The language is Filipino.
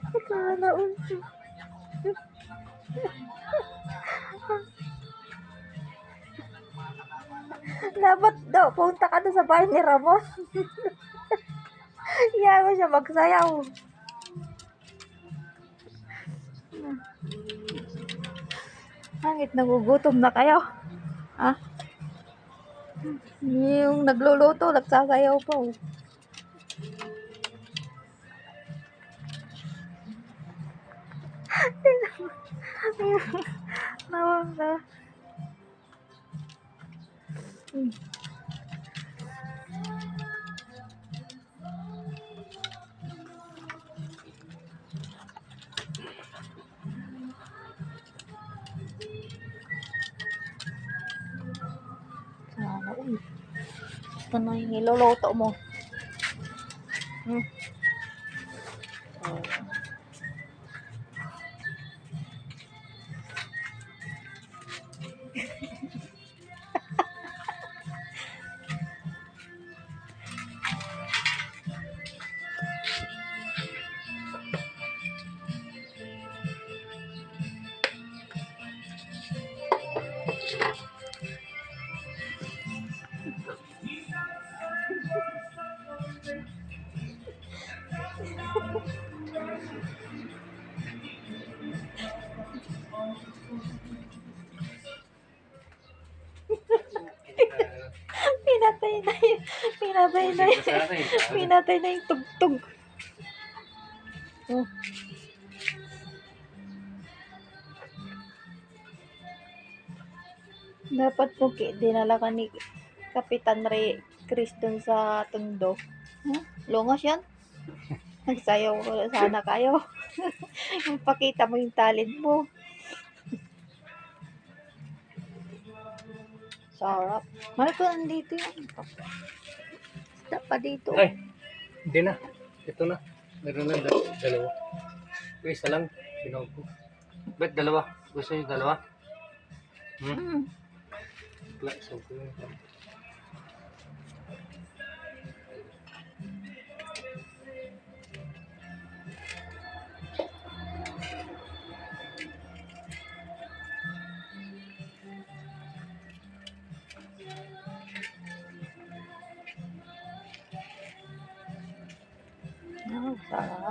Sana all. Dapat daw, punta ka doon sa bahay ni Ramon. Iyan mo siya magsayaw. Hangit, nagugutom na kayo. Ah, yung nagluluto, nagsasayaw pa. Oh. Nawala. Sana all. Ito na yung niluluto mo. Hmm. Oh. Pinatay na yun. Pinatay na yung tugtog. Oh. Dapat po dinala ka ni Kapitan Chris dun sa Tondo. Huh? Lungos yan? Nagsayaw ko sana kayo. Pakita mo yung talent mo. Sarap. Mahal ko nandito yan. Isda pa dito. Ay, hindi na. Ito na. Meron na dalawa. Isa lang. Pinawag ko. Ba't dalawa? Gusto niyo dalawa? Wala, so ko yun. Oh, sarap.